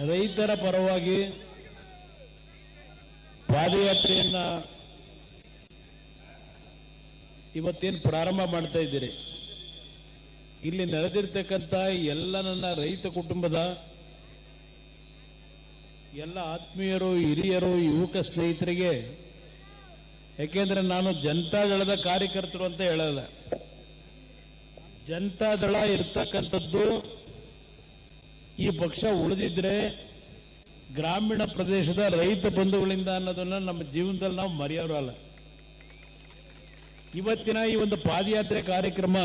ರೈತರ ಪರವಾಗಿ ಪಾದಯಾತ್ರೆಯನ್ನ ಇವತ್ತೇನು ಪ್ರಾರಂಭ ಮಾಡ್ತಾ ಇದ್ದೀರಿ, ಇಲ್ಲಿ ನೆರೆದಿರ್ತಕ್ಕಂಥ ಎಲ್ಲ ನನ್ನ ರೈತ ಕುಟುಂಬದ ಎಲ್ಲ ಆತ್ಮೀಯರು, ಹಿರಿಯರು, ಯುವಕ ಸ್ನೇಹಿತರಿಗೆ, ಯಾಕೆಂದ್ರೆ ನಾನು ಜನತಾದಳದ ಕಾರ್ಯಕರ್ತರು ಅಂತ ಹೇಳಲ್ಲ. ಜನತಾದಳ ಇರ್ತಕ್ಕಂಥದ್ದು ಈ ಪಕ್ಷ ಉಳಿದಿದ್ರೆ ಗ್ರಾಮೀಣ ಪ್ರದೇಶದ ರೈತ ಬಂಧುಗಳಿಂದ ಅನ್ನೋದನ್ನ ನಮ್ಮ ಜೀವನದಲ್ಲಿ ನಾವು ಮರೆಯೋರಲ್ಲ. ಇವತ್ತಿನ ಈ ಒಂದು ಪಾದಯಾತ್ರೆ ಕಾರ್ಯಕ್ರಮ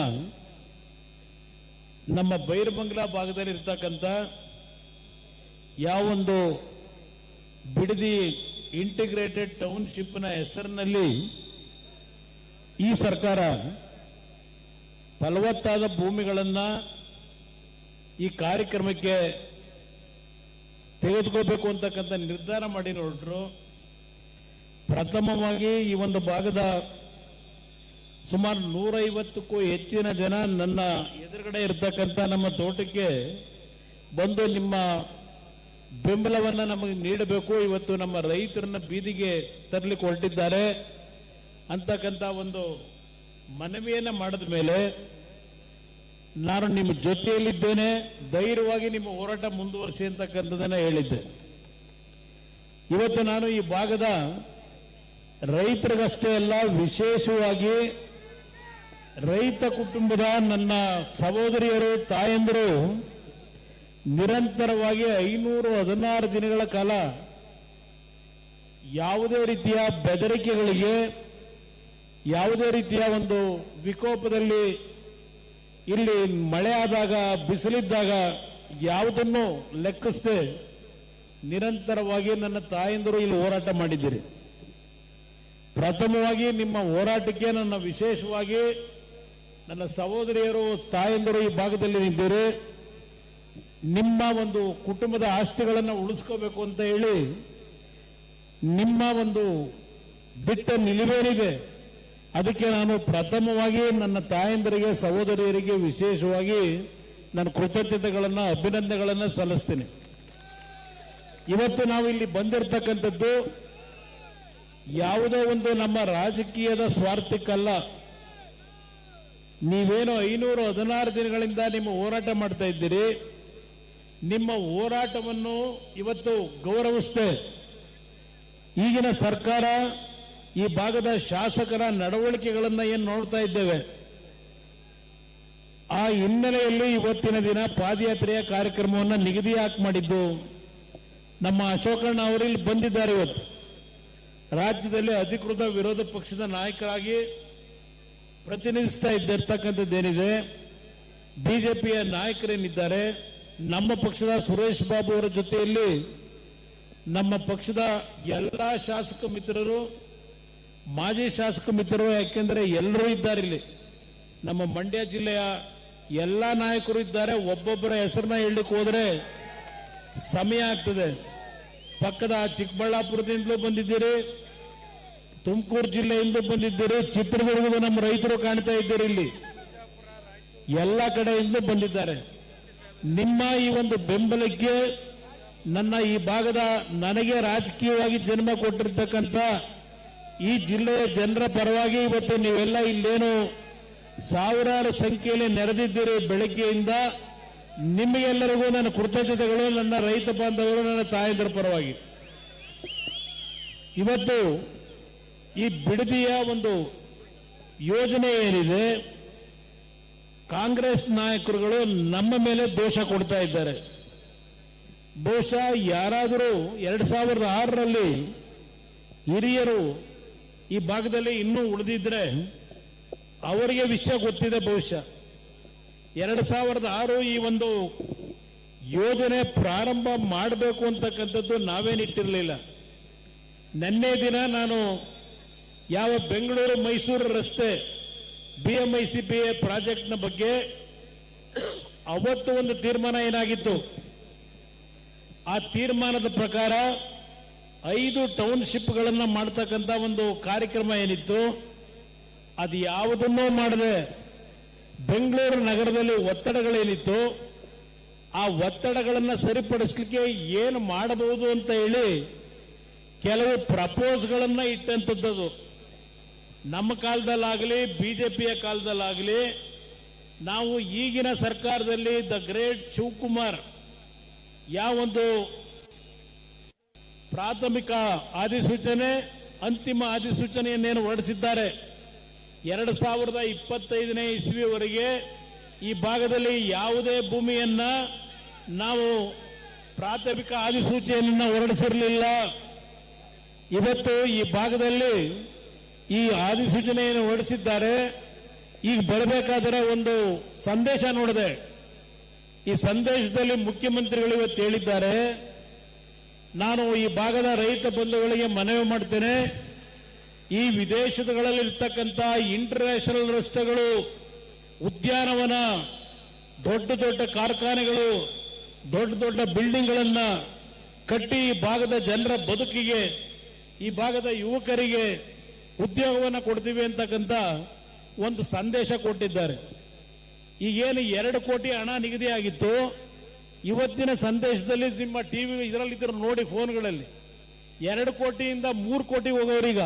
ನಮ್ಮ ಬೈರಮಂಗಲ ಭಾಗದಲ್ಲಿ ಇರ್ತಕ್ಕಂಥ ಯಾವೊಂದು ಬಿಡದಿ ಇಂಟಿಗ್ರೇಟೆಡ್ ಟೌನ್ಶಿಪ್ನ ಹೆಸರಿನಲ್ಲಿ ಈ ಸರ್ಕಾರ ಫಲವತ್ತಾದ ಭೂಮಿಗಳನ್ನು ಈ ಕಾರ್ಯಕ್ರಮಕ್ಕೆ ತೆಗೆದುಕೋಬೇಕು ಅಂತಕ್ಕಂಥ ನಿರ್ಧಾರ ಮಾಡಿ ನೋಡ್ರು. ಪ್ರಥಮವಾಗಿ ಈ ಒಂದು ಭಾಗದ ಸುಮಾರು 150ಕ್ಕೂ ಹೆಚ್ಚಿನ ಜನ ನನ್ನ ಎದುರುಗಡೆ ಇರ್ತಕ್ಕಂಥ ನಮ್ಮ ತೋಟಕ್ಕೆ ಬಂದು ನಿಮ್ಮ ಬೆಂಬಲವನ್ನು ನಮಗೆ ನೀಡಬೇಕು, ಇವತ್ತು ನಮ್ಮ ರೈತರನ್ನ ಬೀದಿಗೆ ತರಲಿಕ್ಕೆ ಹೊರಟಿದ್ದಾರೆ ಅಂತಕ್ಕಂಥ ಒಂದು ಮನವಿಯನ್ನು ಮಾಡಿದ ಮೇಲೆ ನಾನು ನಿಮ್ಮ ಜೊತೆಯಲ್ಲಿದ್ದೇನೆ, ಧೈರ್ಯವಾಗಿ ನಿಮ್ಮ ಹೋರಾಟ ಮುಂದುವರಿಸಿ ಅಂತಕ್ಕಂಥದ್ದನ್ನ ಹೇಳಿದ್ದೆ. ಇವತ್ತು ನಾನು ಈ ಭಾಗದ ರೈತರಿಗಷ್ಟೇ ಅಲ್ಲ, ವಿಶೇಷವಾಗಿ ರೈತ ಕುಟುಂಬದ ನನ್ನ ಸಹೋದರಿಯರು, ತಾಯಂದಿರು ನಿರಂತರವಾಗಿ 516 ದಿನಗಳ ಕಾಲ ಯಾವುದೇ ರೀತಿಯ ಬೆದರಿಕೆಗಳಿಗೆ, ಯಾವುದೇ ರೀತಿಯ ಒಂದು ವಿಕೋಪದಲ್ಲಿ, ಇಲ್ಲಿ ಮಳೆ ಆದಾಗ, ಬಿಸಿಲಿದ್ದಾಗ ಯಾವುದನ್ನು ಲೆಕ್ಕಿಸದೆ ನಿರಂತರವಾಗಿ ನನ್ನ ತಾಯಂದಿರು ಇಲ್ಲಿ ಹೋರಾಟ ಮಾಡಿದ್ದೀರಿ. ಪ್ರಥಮವಾಗಿ ನಿಮ್ಮ ಹೋರಾಟಕ್ಕೆ ನನ್ನ ವಿಶೇಷವಾಗಿ ನನ್ನ ಸಹೋದರಿಯರು, ತಾಯಂದಿರು ಈ ಭಾಗದಲ್ಲಿ ನಿಂತಿರಿ. ನಿಮ್ಮ ಒಂದು ಕುಟುಂಬದ ಆಸ್ತಿಗಳನ್ನು ಉಳಿಸ್ಕೋಬೇಕು ಅಂತ ಹೇಳಿ ನಿಮ್ಮ ಒಂದು ಬಿಟ್ಟ ನಿಲುವೇನಿದೆ, ಅದಕ್ಕೆ ನಾನು ಪ್ರಥಮವಾಗಿ ನನ್ನ ತಾಯಂದಿರಿಗೆ, ಸಹೋದರಿಯರಿಗೆ ವಿಶೇಷವಾಗಿ ನನ್ನ ಕೃತಜ್ಞತೆಗಳನ್ನು, ಅಭಿನಂದನೆಗಳನ್ನು ಸಲ್ಲಿಸ್ತೀನಿ. ಇವತ್ತು ನಾವು ಇಲ್ಲಿ ಬಂದಿರತಕ್ಕಂಥದ್ದು ಯಾವುದೋ ಒಂದು ನಮ್ಮ ರಾಜಕೀಯದ ಸ್ವಾರ್ಥಕ್ಕಲ್ಲ. ನೀವೇನು 516 ದಿನಗಳಿಂದ ನಿಮ್ಮ ಹೋರಾಟ ಮಾಡ್ತಾ ಇದ್ದೀರಿ, ನಿಮ್ಮ ಹೋರಾಟವನ್ನು ಇವತ್ತು ಗೌರವಿಸುತ್ತೆ. ಈಗಿನ ಸರ್ಕಾರ ಈ ಭಾಗದ ಶಾಸಕರ ನಡವಳಿಕೆಗಳನ್ನು ಏನು ನೋಡ್ತಾ ಇದ್ದೇವೆ, ಆ ಹಿನ್ನೆಲೆಯಲ್ಲಿ ಇವತ್ತಿನ ದಿನ ಪಾದಯಾತ್ರೆಯ ಕಾರ್ಯಕ್ರಮವನ್ನು ನಿಗದಿ ಯಾಕೆ ಮಾಡಿದ್ದು? ನಮ್ಮ ಅಶೋಕಣ್ಣ ಅವರು ಇಲ್ಲಿ ಬಂದಿದ್ದಾರೆ. ಇವತ್ತು ರಾಜ್ಯದಲ್ಲಿ ಅಧಿಕೃತ ವಿರೋಧ ಪಕ್ಷದ ನಾಯಕರಾಗಿ ಪ್ರತಿನಿಧಿಸ್ತಾ ಇದ್ದಿರ್ತಕ್ಕಂಥದ್ದೇನಿದೆ, ಬಿಜೆಪಿಯ ನಾಯಕರೇನಿದ್ದಾರೆ, ನಮ್ಮ ಪಕ್ಷದ ಸುರೇಶ್ ಬಾಬು ಅವರ ಜೊತೆಯಲ್ಲಿ ನಮ್ಮ ಪಕ್ಷದ ಎಲ್ಲ ಶಾಸಕ ಮಿತ್ರರು, ಮಾಜಿ ಶಾಸಕ ಮಿತ್ರರು, ಯಾಕೆಂದ್ರೆ ಎಲ್ಲರೂ ಇದ್ದಾರೆ ಇಲ್ಲಿ. ನಮ್ಮ ಮಂಡ್ಯ ಜಿಲ್ಲೆಯ ಎಲ್ಲ ನಾಯಕರು ಇದ್ದಾರೆ. ಒಬ್ಬೊಬ್ಬರ ಹೆಸರನ್ನ ಹೇಳಲಿಕ್ಕೆ ಹೋದ್ರೆ ಸಮಯ ಆಗ್ತದೆ. ಪಕ್ಕದ ಚಿಕ್ಕಬಳ್ಳಾಪುರದಿಂದಲೂ ಬಂದಿದ್ದೀರಿ, ತುಮಕೂರು ಜಿಲ್ಲೆಯಿಂದ ಬಂದಿದ್ದೀರಿ, ಚಿತ್ರದುರ್ಗದ ನಮ್ಮ ರೈತರು ಕಾಣ್ತಾ ಇದ್ದೀರಿ, ಇಲ್ಲಿ ಎಲ್ಲ ಕಡೆಯಿಂದ ಬಂದಿದ್ದಾರೆ. ನಿಮ್ಮ ಈ ಒಂದು ಬೆಂಬಲಕ್ಕೆ ನನ್ನ ಈ ಭಾಗದ, ನನಗೆ ರಾಜಕೀಯವಾಗಿ ಜನ್ಮ ಕೊಟ್ಟಿರ್ತಕ್ಕಂಥ ಈ ಜಿಲ್ಲೆಯ ಜನರ ಪರವಾಗಿ ಇವತ್ತು ನೀವೆಲ್ಲ ಇಲ್ಲೇನು ಸಾವಿರಾರು ಸಂಖ್ಯೆಯಲ್ಲಿ ನೆರೆದಿದ್ದೀರಿ ಬೆಳಗ್ಗೆಯಿಂದ, ನಿಮಗೆಲ್ಲರಿಗೂ ನನ್ನ ಕೃತಜ್ಞತೆಗಳು. ನನ್ನ ರೈತ ಬಾಂಧವರು, ನನ್ನ ತಾಯಂದಿರ ಪರವಾಗಿ ಇವತ್ತು ಈ ಬಿಡದಿಯ ಒಂದು ಯೋಜನೆ ಏನಿದೆ, ಕಾಂಗ್ರೆಸ್ ನಾಯಕರುಗಳು ನಮ್ಮ ಮೇಲೆ ದೋಷ ಕೊಡ್ತಾ ಇದ್ದಾರೆ. ಬಹುಶಃ ಯಾರಾದರೂ 2006ರಲ್ಲಿ ಹಿರಿಯರು ಈ ಭಾಗದಲ್ಲಿ ಇನ್ನೂ ಉಳಿದಿದ್ರೆ ಅವರಿಗೆ ವಿಷಯ ಗೊತ್ತಿದೆ. ಬಹುಶಃ 2006 ಈ ಒಂದು ಯೋಜನೆ ಪ್ರಾರಂಭ ಮಾಡಬೇಕು ಅಂತಕ್ಕಂಥದ್ದು ನಾವೇನಿಟ್ಟಿರಲಿಲ್ಲ. ನಿನ್ನೆ ದಿನ ನಾನು ಯಾವ ಬೆಂಗಳೂರು ಮೈಸೂರು ರಸ್ತೆ BMICPA ಪ್ರಾಜೆಕ್ಟ್ನ ಬಗ್ಗೆ ಅವತ್ತು ಒಂದು ತೀರ್ಮಾನ ಏನಾಗಿತ್ತು, ಆ ತೀರ್ಮಾನದ ಪ್ರಕಾರ 5 ಟೌನ್ಶಿಪ್ಗಳನ್ನು ಮಾಡ್ತಕ್ಕಂಥ ಒಂದು ಕಾರ್ಯಕ್ರಮ ಏನಿತ್ತು, ಅದು ಯಾವುದನ್ನೂ ಮಾಡದೆ ಬೆಂಗಳೂರು ನಗರದಲ್ಲಿ ಒತ್ತಡಗಳೇನಿತ್ತು ಆ ಒತ್ತಡಗಳನ್ನು ಸರಿಪಡಿಸಲಿಕ್ಕೆ ಏನು ಮಾಡಬಹುದು ಅಂತ ಹೇಳಿ ಕೆಲವು ಪ್ರಪೋಸ್ಗಳನ್ನ ಇಟ್ಟಂತದ್ದು. ನಮ್ಮ ಕಾಲದಲ್ಲಾಗಲಿ ಬಿಜೆಪಿಯ ಕಾಲದಲ್ಲಾಗಲಿ ನಾವು ಈಗಿನ ಸರ್ಕಾರದಲ್ಲಿ ದ ಗ್ರೇಟ್ ಶಿವಕುಮಾರ್ ಯಾವೊಂದು ಪ್ರಾಥಮಿಕ ಅಧಿಸೂಚನೆ ಅಂತಿಮ ಅಧಿಸೂಚನೆಯನ್ನೇನು ಹೊರಡಿಸಿದ್ದಾರೆ 2025ನೇ ಇಸ್ವಿವರೆಗೆ ಈ ಭಾಗದಲ್ಲಿ ಯಾವುದೇ ಭೂಮಿಯನ್ನ ನಾವು ಪ್ರಾಥಮಿಕ ಅಧಿಸೂಚನೆಯನ್ನ ಹೊರಡಿಸಿರಲಿಲ್ಲ. ಇವತ್ತು ಈ ಭಾಗದಲ್ಲಿ ಈ ಅಧಿಸೂಚನೆಯನ್ನು ಹೊರಡಿಸಿದ್ದಾರೆ. ಈಗ ಬರಬೇಕಾದರೆ ಒಂದು ಸಂದೇಶ ನೋಡಿದೆ. ಈ ಸಂದೇಶದಲ್ಲಿ ಮುಖ್ಯಮಂತ್ರಿಗಳು ಇವತ್ತು ಹೇಳಿದ್ದಾರೆ, ನಾನು ಈ ಭಾಗದ ರೈತ ಬಂಧುಗಳಿಗೆ ಮನವಿ ಮಾಡ್ತೇನೆ, ಈ ವಿದೇಶಗಳಲ್ಲಿ ಇರ್ತಕ್ಕಂಥ ಇಂಟರ್ನ್ಯಾಷನಲ್ ರಸ್ತೆಗಳು, ಉದ್ಯಾನವನ, ದೊಡ್ಡ ದೊಡ್ಡ ಕಾರ್ಖಾನೆಗಳು, ದೊಡ್ಡ ದೊಡ್ಡ ಬಿಲ್ಡಿಂಗ್ಗಳನ್ನ ಕಟ್ಟಿ ಈ ಭಾಗದ ಜನರ ಬದುಕಿಗೆ, ಈ ಭಾಗದ ಯುವಕರಿಗೆ ಉದ್ಯೋಗವನ್ನು ಕೊಡ್ತೀವಿ ಅಂತಕ್ಕಂಥ ಒಂದು ಸಂದೇಶ ಕೊಟ್ಟಿದ್ದಾರೆ. ಈಗೇನು 2 ಕೋಟಿ ಹಣ ನಿಗದಿಯಾಗಿತ್ತು, ಇವತ್ತಿನ ಸಂದೇಶದಲ್ಲಿ ನಿಮ್ಮ ಟಿವಿ ಇದರಲ್ಲಿದ್ದರು ನೋಡಿ, ಫೋನ್ಗಳಲ್ಲಿ 2 ಕೋಟಿಯಿಂದ 3 ಕೋಟಿ ಹೋಗೋರೀಗ.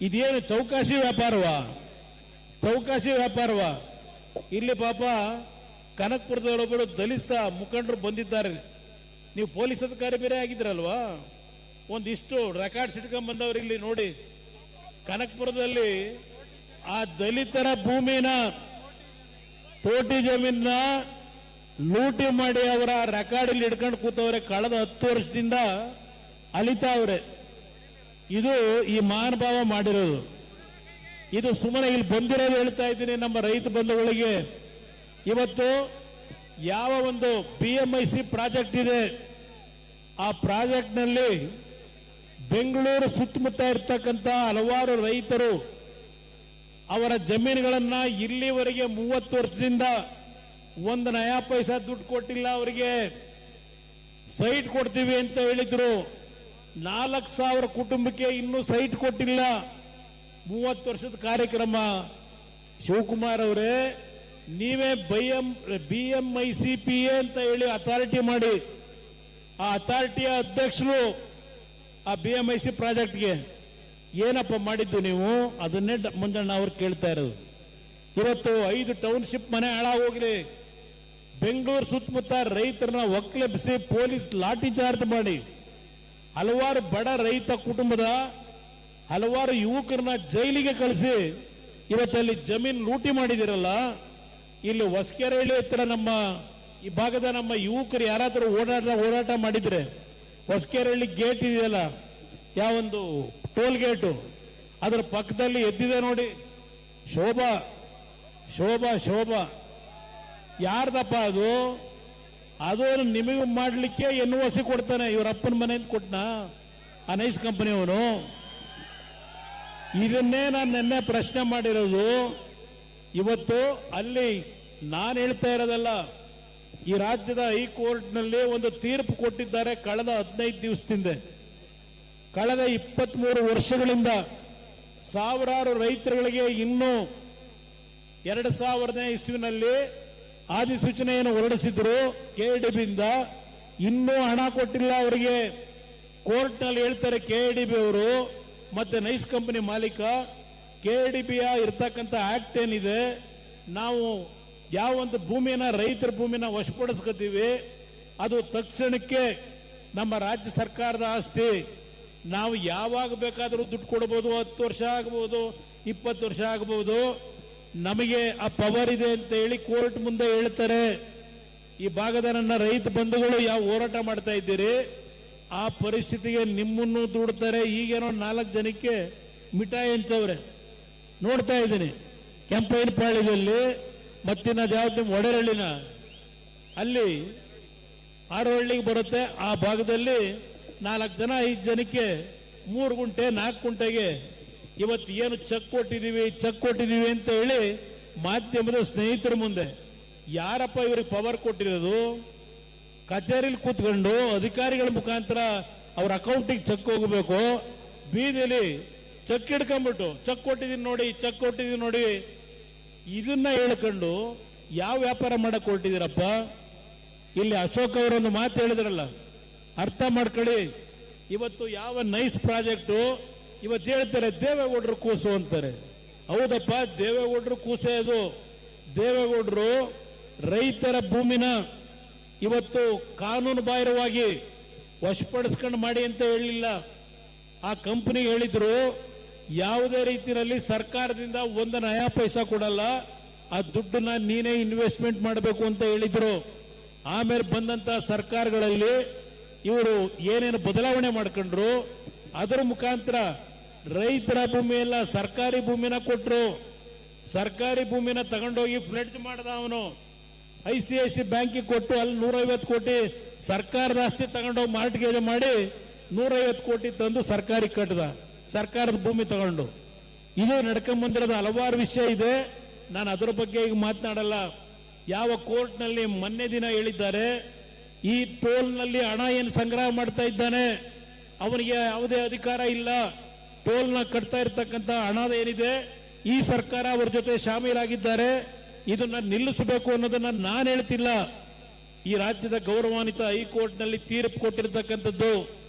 ಇದೇನು ಚೌಕಾಸಿ ವ್ಯಾಪಾರವಾ? ಚೌಕಾಸಿ ವ್ಯಾಪಾರವಾ? ಇಲ್ಲಿ ಪಾಪ ಕನಕಪುರದವರೊಬ್ಬರು ದಲಿತ ಮುಖಂಡರು ಬಂದಿದ್ದಾರೆ. ನೀವು ಪೊಲೀಸ್ ಅಧಿಕಾರಿ ಬೇರೆ ಆಗಿದ್ರಲ್ವಾ, ಒಂದಿಷ್ಟು ರೆಕಾರ್ಡ್ಸ್ ಇಟ್ಕೊಂಡ್ ಬಂದವರು ಇಲ್ಲಿ ನೋಡಿ. ಕನಕಪುರದಲ್ಲಿ ಆ ದಲಿತರ ಭೂಮಿನ, ತೋಟಿ ಜಮೀನ ಲೂಟಿ ಮಾಡಿ ಅವರ ರೆಕಾರ್ಡ್ ಇಲ್ಲಿ ಇಟ್ಕೊಂಡು ಕೂತವ್ರೆ. ಕಳೆದ 10 ವರ್ಷದಿಂದ ಅಲಿತಾವ್ರೆ. ಇದು ಈ ಮಹಾನುಭಾವ ಮಾಡಿರೋದು. ಇದು ಸುಮ್ಮನೆ ಇಲ್ಲಿ ಬಂದಿರೋದು ಹೇಳ್ತಾ ಇದ್ದೀನಿ ನಮ್ಮ ರೈತ ಬಂಧುಗಳಿಗೆ. ಇವತ್ತು ಯಾವ ಒಂದು PMIC ಪ್ರಾಜೆಕ್ಟ್ ಇದೆ, ಆ ಪ್ರಾಜೆಕ್ಟ್ ನಲ್ಲಿ ಬೆಂಗಳೂರು ಸುತ್ತಮುತ್ತ ಇರ್ತಕ್ಕಂಥ ಹಲವಾರು ರೈತರು ಅವರ ಜಮೀನುಗಳನ್ನ ಇಲ್ಲಿವರೆಗೆ 30 ವರ್ಷದಿಂದ 1 ನಯಾ ಪೈಸಾ ದುಡ್ಡು ಕೊಟ್ಟಿಲ್ಲ. ಅವರಿಗೆ ಸೈಟ್ ಕೊಡ್ತೀವಿ ಅಂತ ಹೇಳಿದ್ರು. 4,000 ಕುಟುಂಬಕ್ಕೆ ಇನ್ನೂ ಸೈಟ್ ಕೊಟ್ಟಿಲ್ಲ. 30 ವರ್ಷದ ಕಾರ್ಯಕ್ರಮ. ಶಿವಕುಮಾರ್ ಅವರೇ, ನೀವೇ BMICPA ಅಂತ ಹೇಳಿ ಅಥಾರಿಟಿ ಮಾಡಿ, ಆ ಅಥಾರಿಟಿಯ ಅಧ್ಯಕ್ಷರು ಆ BMIC ಪ್ರಾಜೆಕ್ಟ್ಗೆ ಏನಪ್ಪ ಮಾಡಿದ್ದು ನೀವು? ಅದನ್ನೇ ಮಂಜಣ್ಣ ಅವ್ರು ಕೇಳ್ತಾ ಇರೋದು. ಇವತ್ತು 5 ಟೌನ್ಶಿಪ್ ಮನೆ ಹಾಳಾಗೋಗ್ಲಿ. ಬೆಂಗಳೂರು ಸುತ್ತಮುತ್ತ ರೈತರನ್ನ ಒಕ್ಕಲೆಬ್ಬಿಸಿ ಪೊಲೀಸ್ ಲಾಠಿ ಚಾರ್ಜ್ ಮಾಡಿ ಹಲವಾರು ಬಡ ರೈತ ಕುಟುಂಬದ ಹಲವಾರು ಯುವಕರನ್ನ ಜೈಲಿಗೆ ಕಳಿಸಿ ಇವತ್ತಲ್ಲಿ ಜಮೀನು ಲೂಟಿ ಮಾಡಿದಿರಲ್ಲ. ಇಲ್ಲಿ ಹೊಸಕೆರೆಹಳ್ಳಿ ಹತ್ರ ನಮ್ಮ ಈ ಭಾಗದ ನಮ್ಮ ಯುವಕರು ಯಾರಾದರೂ ಓಡಾಟ ಮಾಡಿದ್ರೆ, ಹೊಸಕೆರೆಹಳ್ಳಿ ಗೇಟ್ ಇದೆಯಲ್ಲ, ಯಾವೊಂದು ಟೋಲ್ ಗೇಟು, ಅದರ ಪಕ್ಕದಲ್ಲಿ ಎದ್ದಿದೆ ನೋಡಿ, ಶೋಭಾ ಶೋಭಾ ಶೋಭಾ. ಯಾರ್ದಪ್ಪ ಅದು? ಅದು ನಿಮಗೆ ಮಾಡಲಿಕ್ಕೆ NOC ಕೊಡ್ತಾನೆ. ಇವ್ರ ಅಪ್ಪನ ಮನೆಯಿಂದ ಕೊಟ್ಟನಾ ಆ ನೈಸ್ ಕಂಪನಿಯವನು? ಇದನ್ನೇ ನಾನು ನಿನ್ನೆ ಪ್ರಶ್ನೆ ಮಾಡಿರೋದು. ಇವತ್ತು ಅಲ್ಲಿ ನಾನು ಹೇಳ್ತಾ ಇರೋದಲ್ಲ, ಈ ರಾಜ್ಯದ ಹೈಕೋರ್ಟ್ನಲ್ಲಿ ಒಂದು ತೀರ್ಪು ಕೊಟ್ಟಿದ್ದಾರೆ ಕಳೆದ 15 ದಿವಸದಿಂದ. ಕಳೆದ 23 ವರ್ಷಗಳಿಂದ ಸಾವಿರಾರು ರೈತರುಗಳಿಗೆ ಇನ್ನೂ 2000ನೇ ಇಸ್ವಿನಲ್ಲಿ ಅಧಿಸೂಚನೆಯನ್ನು ಹೊರಡಿಸಿದ್ರು KIDBಯಿಂದ, ಇನ್ನೂ ಹಣ ಕೊಟ್ಟಿಲ್ಲ ಅವರಿಗೆ. ಕೋರ್ಟ್ನಲ್ಲಿ ಹೇಳ್ತಾರೆ KIDB ಅವರು ಮತ್ತೆ ನೈಸ್ ಕಂಪನಿ ಮಾಲೀಕ, KIDBಯ ಇರ್ತಕ್ಕಂಥ ಆಕ್ಟ್ ಏನಿದೆ, ನಾವು ಯಾವೊಂದು ಭೂಮಿನ ರೈತರ ಭೂಮಿನ ವಶಪಡಿಸ್ಕೊತೀವಿ, ಅದು ತಕ್ಷಣಕ್ಕೆ ನಮ್ಮ ರಾಜ್ಯ ಸರ್ಕಾರದ ಆಸ್ತಿ. ನಾವು ಯಾವಾಗ ಬೇಕಾದರೂ ದುಡ್ಡು ಕೊಡಬಹುದು. 10 ವರ್ಷ ಆಗಬಹುದು, 20 ವರ್ಷ ಆಗಬಹುದು. ನಮಗೆ ಆ ಪವರ್ ಇದೆ ಅಂತ ಹೇಳಿ ಕೋರ್ಟ್ ಮುಂದೆ ಹೇಳ್ತಾರೆ. ಈ ಭಾಗದ ನನ್ನ ರೈತ ಬಂಧುಗಳು ಯಾವ ಹೋರಾಟ ಮಾಡ್ತಾ ಇದ್ದೀರಿ, ಆ ಪರಿಸ್ಥಿತಿಗೆ ನಿಮ್ಮನ್ನು ದೂಡ್ತಾರೆ. ಈಗೇನೋ 4 ಜನಕ್ಕೆ ಮಿಠಾಯಿ ಹಂಚವ್ರೆ ನೋಡ್ತಾ ಇದ್ದೀನಿ. ಕೆಂಪೈನಪಾಳ್ಯದಲ್ಲಿ ಮತ್ತಿನ ಯಾವ್ದು ಒಡೆರಳ್ಳಿನ ಅಲ್ಲಿ ಆರೋಹಳ್ಳಿಗೆ ಬರುತ್ತೆ. ಆ ಭಾಗದಲ್ಲಿ 4 ಜನ 5 ಜನಕ್ಕೆ 3 ಗುಂಟೆ 4 ಗುಂಟೆಗೆ ಇವತ್ತು ಏನು ಚೆಕ್ ಕೊಟ್ಟಿದ್ದೀವಿ ಅಂತ ಹೇಳಿ ಮಾಧ್ಯಮದ ಸ್ನೇಹಿತರ ಮುಂದೆ. ಯಾರಪ್ಪ ಇವರಿಗೆ ಪವರ್ ಕೊಟ್ಟಿರೋದು? ಕಚೇರಿಲಿ ಕೂತ್ಕೊಂಡು ಅಧಿಕಾರಿಗಳ ಮುಖಾಂತರ ಅವ್ರ ಅಕೌಂಟಿಗೆ ಚೆಕ್ ಹೋಗಬೇಕು. ಬೀದಿಲಿ ಚೆಕ್ ಹಿಡ್ಕೊಂಡ್ಬಿಟ್ಟು ಚೆಕ್ ಕೊಟ್ಟಿದ್ದೀನಿ ನೋಡಿ, ಇದನ್ನ ಹೇಳ್ಕೊಂಡು ಯಾವ ವ್ಯಾಪಾರ ಮಾಡಕ್ ಹೊರಟಿದ್ದೀರಪ್ಪ? ಇಲ್ಲಿ ಅಶೋಕ್ ಅವರೊಂದು ಮಾತು ಹೇಳಿದ್ರಲ್ಲ, ಅರ್ಥ ಮಾಡ್ಕೊಳ್ಳಿ. ಇವತ್ತು ಯಾವ ನೈಸ್ ಪ್ರಾಜೆಕ್ಟು ಇವತ್ತು ಹೇಳ್ತಾರೆ ದೇವೇಗೌಡರು ಕೂಸು ಅಂತಾರೆ. ಹೌದಪ್ಪ, ದೇವೇಗೌಡರು ಕೂಸೆ ಅದು. ದೇವೇಗೌಡರು ರೈತರ ಭೂಮಿನ ಇವತ್ತು ಕಾನೂನು ಬಾಹಿರವಾಗಿ ವಶಪಡಿಸ್ಕೊಂಡು ಮಾಡಿ ಅಂತ ಹೇಳಿಲ್ಲ. ಆ ಕಂಪನಿಗೆ ಹೇಳಿದ್ರು ಯಾವುದೇ ರೀತಿಯಲ್ಲಿ ಸರ್ಕಾರದಿಂದ ಒಂದು ನಯಾ ಪೈಸಾ ಕೊಡಲ್ಲ, ಆ ದುಡ್ಡನ್ನ ನೀನೇ ಇನ್ವೆಸ್ಟ್ಮೆಂಟ್ ಮಾಡಬೇಕು ಅಂತ ಹೇಳಿದ್ರು. ಆಮೇಲೆ ಬಂದಂತ ಸರ್ಕಾರಗಳಲ್ಲಿ ಇವರು ಏನೇನು ಬದಲಾವಣೆ ಮಾಡ್ಕೊಂಡ್ರು, ಅದರ ಮುಖಾಂತರ ರೈತರ ಭೂಮಿ ಎಲ್ಲ ಸರ್ಕಾರಿ ಭೂಮಿನ ಕೊಟ್ಟರು. ಸರ್ಕಾರಿ ಭೂಮಿನ ತಗೊಂಡೋಗಿ ಫ್ಲೆಡ್ಜ್ ಮಾಡ್ದ ಅವನು. ICICI ಬ್ಯಾಂಕಿಗೆ ಕೊಟ್ಟು ಅಲ್ಲಿ 150 ಕೋಟಿ ಸರ್ಕಾರದ ಆಸ್ತಿ ತಗೊಂಡೋಗಿ ಮಾರ್ಟ್ಗೇಜ್ ಮಾಡಿ 150 ಕೋಟಿ ತಂದು ಸರ್ಕಾರಿ ಕಟ್ಟದ, ಸರ್ಕಾರದ ಭೂಮಿ ತಗೊಂಡು. ಇದು ನಡ್ಕೊಂಡ್ಬಂದಿರೋದು ಹಲವಾರು ವಿಷಯ ಇದೆ. ನಾನು ಅದರ ಬಗ್ಗೆ ಈಗ ಮಾತನಾಡಲ್ಲ. ಯಾವ ಕೋರ್ಟ್ನಲ್ಲಿ ಮೊನ್ನೆ ದಿನ ಹೇಳಿದ್ದಾರೆ, ಈ ಟೋಲ್ನಲ್ಲಿ ಹಣ ಏನು ಸಂಗ್ರಹ ಮಾಡ್ತಾ ಇದ್ದಾನೆ ಅವನಿಗೆ ಯಾವುದೇ ಅಧಿಕಾರ ಇಲ್ಲ. ಟೋಲ್ನ ಕಟ್ತಾ ಇರ್ತಕ್ಕಂಥ ಹಣ ಏನಿದೆ ಈ ಸರ್ಕಾರ ಅವರ ಜೊತೆ ಶಾಮೀಲಾಗಿದ್ದಾರೆ. ಇದನ್ನ ನಿಲ್ಲಿಸಬೇಕು ಅನ್ನೋದನ್ನ ನಾನು ಹೇಳ್ತಿಲ್ಲ. ಈ ರಾಜ್ಯದ ಗೌರವಾನ್ವಿತ ಹೈಕೋರ್ಟ್ನಲ್ಲಿ ತೀರ್ಪು ಕೊಟ್ಟಿರ್ತಕ್ಕಂಥದ್ದು.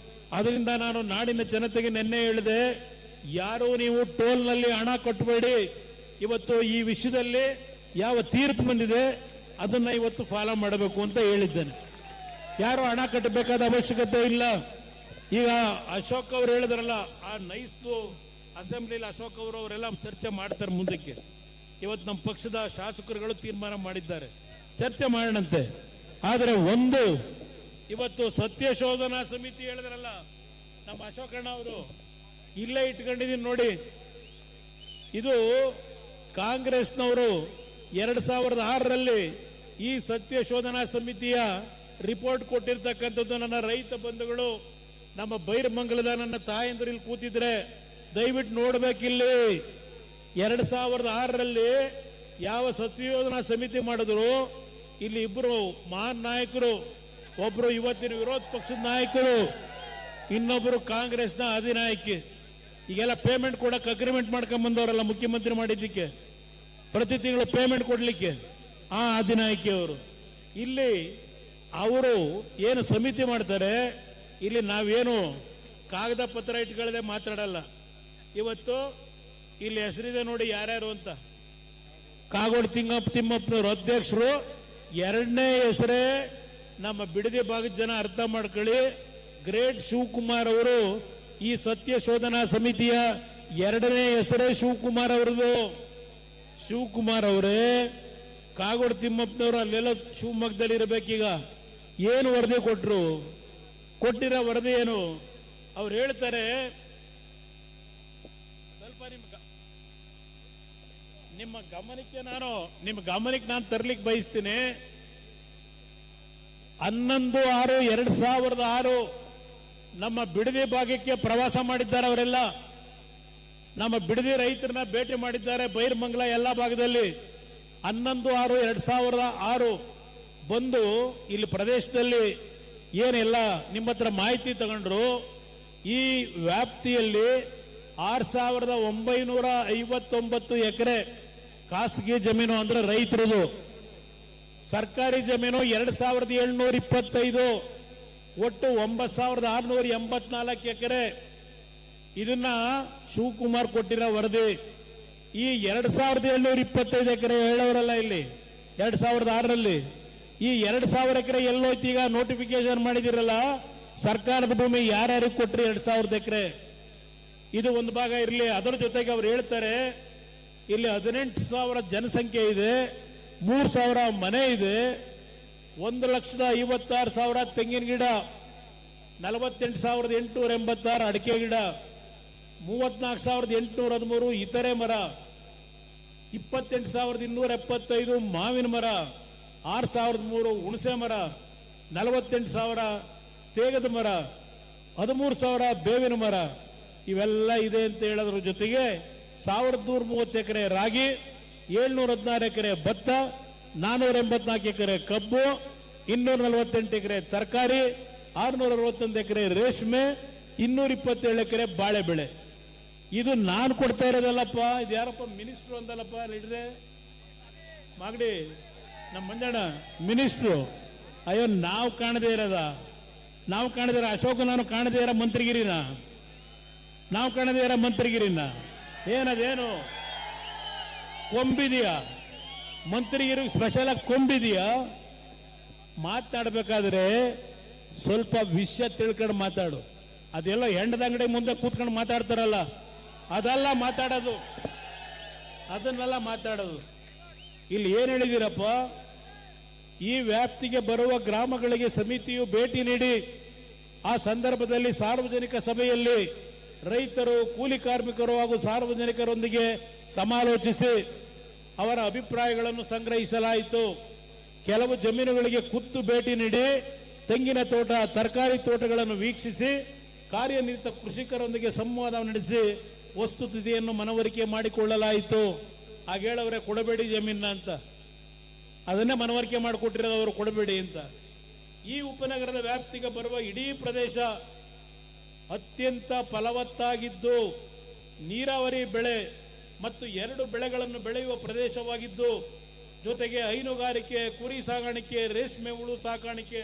ಅದರಿಂದ ನಾನು ನಾಡಿನ ಜನತೆಗೆ ನಿನ್ನೆ ಹೇಳಿದೆ, ಯಾರು ನೀವು ಟೋಲ್ನಲ್ಲಿ ಹಣ ಕಟ್ಟಬೇಡಿ. ಇವತ್ತು ಈ ವಿಷಯದಲ್ಲಿ ಯಾವ ತೀರ್ಪು ಬಂದಿದೆ ಅದನ್ನ ಇವತ್ತು ಫಾಲೋ ಮಾಡಬೇಕು ಅಂತ ಹೇಳಿದ್ದೇನೆ. ಯಾರು ಹಣ ಕಟ್ಟಬೇಕಾದ ಅವಶ್ಯಕತೆ ಇಲ್ಲ. ಈಗ ಅಶೋಕ್ ಅವರು ಹೇಳಿದ್ರಲ್ಲ, ಆ ನೈಸ್ದು ಅಸೆಂಬ್ಲಿಲಿ ಅಶೋಕ್ ಅವರೆಲ್ಲ ಚರ್ಚೆ ಮಾಡ್ತಾರೆ ಮುಂದಕ್ಕೆ. ಇವತ್ತು ನಮ್ಮ ಪಕ್ಷದ ಶಾಸಕರುಗಳು ತೀರ್ಮಾನ ಮಾಡಿದ್ದಾರೆ, ಚರ್ಚೆ ಮಾಡೋಣಂತೆ. ಆದರೆ ಒಂದು ಇವತ್ತು ಸತ್ಯ ಶೋಧನಾ ಸಮಿತಿ ಹೇಳಿದ್ರಲ್ಲ ನಮ್ಮ ಅಶೋಕಣ್ಣ ಅವರು, ಇಲ್ಲೇ ಇಟ್ಕೊಂಡಿದ್ದೀನಿ ನೋಡಿ. ಇದು ಕಾಂಗ್ರೆಸ್ನವರು 2006ರಲ್ಲಿ ಈ ಸತ್ಯ ಶೋಧನಾ ಸಮಿತಿಯ ರಿಪೋರ್ಟ್ ಕೊಟ್ಟಿರ್ತಕ್ಕಂಥದ್ದು. ನನ್ನ ರೈತ ಬಂಧುಗಳು, ನಮ್ಮ ಬೈರಮಂಗಲದ ನನ್ನ ತಾಯಂದ್ರು ಇಲ್ಲಿ ಕೂತಿದ್ರೆ ದಯವಿಟ್ಟು ನೋಡ್ಬೇಕಿಲ್ಲಿ. 2006ರಲ್ಲಿ ಯಾವ ಸತ್ಯಶೋಧನಾ ಸಮಿತಿ ಮಾಡಿದ್ರು, ಇಲ್ಲಿ ಇಬ್ಬರು ಮಹಾನ್ ನಾಯಕರು, ಒಬ್ರು ಇವತ್ತಿನ ವಿರೋಧ ಪಕ್ಷದ ನಾಯಕರು, ಇನ್ನೊಬ್ರು ಕಾಂಗ್ರೆಸ್ನ ಅಧಿನಾಯಕಿ. ಈಗೆಲ್ಲ ಪೇಮೆಂಟ್ ಕೊಡಕ್ಕೆ ಅಗ್ರಿಮೆಂಟ್ ಮಾಡ್ಕೊಂಡ್ ಬಂದವರಲ್ಲ ಮುಖ್ಯಮಂತ್ರಿ ಮಾಡಿದ್ದಕ್ಕೆ, ಪ್ರತಿ ತಿಂಗಳು ಪೇಮೆಂಟ್ ಕೊಡ್ಲಿಕ್ಕೆ ಆ ಅಧಿನಾಯಕಿ ಅವರು. ಇಲ್ಲಿ ಅವರು ಏನು ಸಮಿತಿ ಮಾಡ್ತಾರೆ, ಇಲ್ಲಿ ನಾವೇನು ಕಾಗದ ಪತ್ರ ಇಟ್ಕೊಳ್ಳದೆ ಮಾತಾಡಲ್ಲ. ಇವತ್ತು ಇಲ್ಲಿ ಹೆಸರಿದೆ ನೋಡಿ ಯಾರ್ಯಾರು ಅಂತ. ಕಾಗೋಡು ತಿಮ್ಮಪ್ಪನವರು ಅಧ್ಯಕ್ಷರು. ಎರಡನೇ ಹೆಸರೇ ನಮ್ಮ ಬಿಡದಿ ಭಾಗದ ಜನ ಅರ್ಥ ಮಾಡ್ಕೊಳ್ಳಿ, ಗ್ರೇಟ್ ಶಿವಕುಮಾರ್ ಅವರು ಈ ಸತ್ಯ ಶೋಧನಾ ಸಮಿತಿಯ ಎರಡನೇ ಹೆಸರೇ ಶಿವಕುಮಾರ್ ಅವರದು. ಶಿವಕುಮಾರ್ ಅವರೇ ಕಾಗೋಡು ತಿಮ್ಮಪ್ಪನವರು ಅಲ್ಲೆಲ್ಲ ಶಿವಮೊಗ್ಗದಲ್ಲಿ ಇರಬೇಕೀಗ. ಏನು ವರದಿ ಕೊಟ್ಟರು? ಕೊಟ್ಟಿರೋ ವರದಿ ಏನು? ಅವ್ರು ಹೇಳ್ತಾರೆ, ಸ್ವಲ್ಪ ನಿಮ್ಮ ಗಮನಕ್ಕೆ ನಾನು ತರ್ಲಿಕ್ಕೆ ಬಯಸ್ತೀನಿ. 11/6/2006 ನಮ್ಮ ಬಿಡದಿ ಭಾಗಕ್ಕೆ ಪ್ರವಾಸ ಮಾಡಿದ್ದಾರೆ ಅವರೆಲ್ಲ. ನಮ್ಮ ಬಿಡದಿ ರೈತರನ್ನ ಭೇಟಿ ಮಾಡಿದ್ದಾರೆ ಬೈರಮಂಗಲ ಎಲ್ಲ ಭಾಗದಲ್ಲಿ. 11/6/2006 ಬಂದು ಇಲ್ಲಿ ಪ್ರದೇಶದಲ್ಲಿ ಏನೆಲ್ಲ ನಿಮ್ಮ ಹತ್ರ ಮಾಹಿತಿ ತಗೊಂಡ್ರು. ಈ ವ್ಯಾಪ್ತಿಯಲ್ಲಿ 6,959 ಎಕರೆ ಖಾಸಗಿ ಜಮೀನು ಅಂದ್ರೆ ರೈತರದು. ಸರ್ಕಾರಿ ಜಮೀನು 2,725, ಒಟ್ಟು 9,684 ಎಕರೆ. ಇದನ್ನ ಶಿವಕುಮಾರ್ ಕೊಟ್ಟಿರೋ ವರದಿ. ಈ 2,725 ಎಕರೆ ಹೇಳೋರಲ್ಲ ಇಲ್ಲಿ 2006ರಲ್ಲಿ, ಈ 2,000 ಎಕರೆ ಎಲ್ಲೋಯ್ತು? ಈಗ ನೋಟಿಫಿಕೇಶನ್ ಮಾಡಿದಿರಲ್ಲ, ಸರ್ಕಾರದ ಭೂಮಿ ಯಾರ್ಯಾರಿಗೆ ಕೊಟ್ರಿ 2,000 ಎಕರೆ? ಇದು ಒಂದು ಭಾಗ ಇರಲಿ. ಅದರ ಜೊತೆಗೆ ಅವ್ರು ಹೇಳ್ತಾರೆ, ಇಲ್ಲಿ 18,000 ಜನಸಂಖ್ಯೆ ಇದೆ, 3,000 ಮನೆ ಇದೆ, 1,56,000 ತೆಂಗಿನ ಗಿಡ, 48,886 ಅಡಿಕೆ ಗಿಡ, 34,813 ಇತರೆ ಮರ, 28,275 ಮಾವಿನ ಮರ, 6,003 ಹುಣಸೆ ಮರ, 48,000 ತೇಗದ ಮರ, 13,000 ಬೇವಿನ ಮರ, ಇವೆಲ್ಲ ಇದೆ ಅಂತ ಹೇಳೋದ್ರ ಜೊತೆಗೆ 1,130 ಎಕರೆ ರಾಗಿ, 716 ಎಕರೆ ಭತ್ತ, 484 ಎಕರೆ ಕಬ್ಬು, 248 ಎಕರೆ ತರಕಾರಿ, 661 ಎಕರೆ ರೇಷ್ಮೆ, 227 ಎಕರೆ ಬಾಳೆ ಬೆಳೆ. ಇದು ನಾನು ಕೊಡ್ತಾ ಇರೋದಲ್ಲಪ್ಪ, ಇದು ಯಾರಪ್ಪ ಮಿನಿಸ್ಟ್ರು ಅಂದಲ್ಲಪ್ಪ, ಲೀಡ್ರೆ ಮಾಗಡಿ ನಮ್ಮ ಮಂಜಣ್ಣ ಮಿನಿಸ್ಟ್ರು. ಅಯ್ಯೋ ನಾವು ಕಾಣದೇ ಇರೋದ, ನಾವು ಕಾಣದೇ ಇರೋ ಅಶೋಕ, ನಾನು ಕಾಣದೇ ಇರೋ ಮಂತ್ರಿಗಿರಿನ, ನಾವು ಕಾಣದೇ ಇರೋ ಮಂತ್ರಿಗಿರಿನ ಏನದೇನು ಕೊಂಬಿದೆಯಾ? ಮಂತ್ರಿಗಿರಿ ಸ್ಪೆಷಲ್ ಆಗಿ ಕೊಂಬಿದೆಯಾ? ಮಾತಾಡ್ಬೇಕಾದ್ರೆ ಸ್ವಲ್ಪ ವಿಷಯ ತಿಳ್ಕೊಂಡು ಮಾತಾಡು. ಅದೆಲ್ಲ ಹೆಂಡದ ಅಂಗಡಿ ಮುಂದೆ ಕೂತ್ಕೊಂಡು ಮಾತಾಡ್ತಾರಲ್ಲ, ಅದೆಲ್ಲ ಮಾತಾಡೋದು, ಅದನ್ನೆಲ್ಲ ಮಾತಾಡೋದು. ಇಲ್ಲಿ ಏನ್ ಹೇಳಿದಿರಪ್ಪ, ಈ ವ್ಯಾಪ್ತಿಗೆ ಬರುವ ಗ್ರಾಮಗಳಿಗೆ ಸಮಿತಿಯು ಭೇಟಿ ನೀಡಿ ಆ ಸಂದರ್ಭದಲ್ಲಿ ಸಾರ್ವಜನಿಕ ಸಭೆಯಲ್ಲಿ ರೈತರು, ಕೂಲಿ ಕಾರ್ಮಿಕರು ಹಾಗೂ ಸಾರ್ವಜನಿಕರೊಂದಿಗೆ ಸಮಾಲೋಚಿಸಿ ಅವರ ಅಭಿಪ್ರಾಯಗಳನ್ನು ಸಂಗ್ರಹಿಸಲಾಯಿತು. ಕೆಲವು ಜಮೀನುಗಳಿಗೆ ಖುದ್ದು ಭೇಟಿ ನೀಡಿ ತೆಂಗಿನ ತೋಟ, ತರಕಾರಿ ತೋಟಗಳನ್ನು ವೀಕ್ಷಿಸಿ ಕಾರ್ಯನಿರತ ಕೃಷಿಕರೊಂದಿಗೆ ಸಂವಾದ ನಡೆಸಿ ವಸ್ತುಸ್ಥಿತಿಯನ್ನು ಮನವರಿಕೆ ಮಾಡಿಕೊಳ್ಳಲಾಯಿತು. ಹಾಗೆ ಹೇಳವ್ರೆ ಕೊಡಬೇಡಿ ಜಮೀನ ಅಂತ, ಅದನ್ನೇ ಮನವರಿಕೆ ಮಾಡಿಕೊಟ್ಟಿರೋದು ಅವರು, ಕೊಡಬೇಡಿ ಅಂತ. ಈ ಉಪನಗರದ ವ್ಯಾಪ್ತಿಗೆ ಬರುವ ಇಡೀ ಪ್ರದೇಶ ಅತ್ಯಂತ ಫಲವತ್ತಾಗಿದ್ದು ನೀರಾವರಿ ಬೆಳೆ ಮತ್ತು 2 ಬೆಳೆಗಳನ್ನು ಬೆಳೆಯುವ ಪ್ರದೇಶವಾಗಿದ್ದು, ಜೊತೆಗೆ ಹೈನುಗಾರಿಕೆ, ಕುರಿ ಸಾಗಾಣಿಕೆ, ರೇಷ್ಮೆ ಹುಳು ಸಾಕಾಣಿಕೆ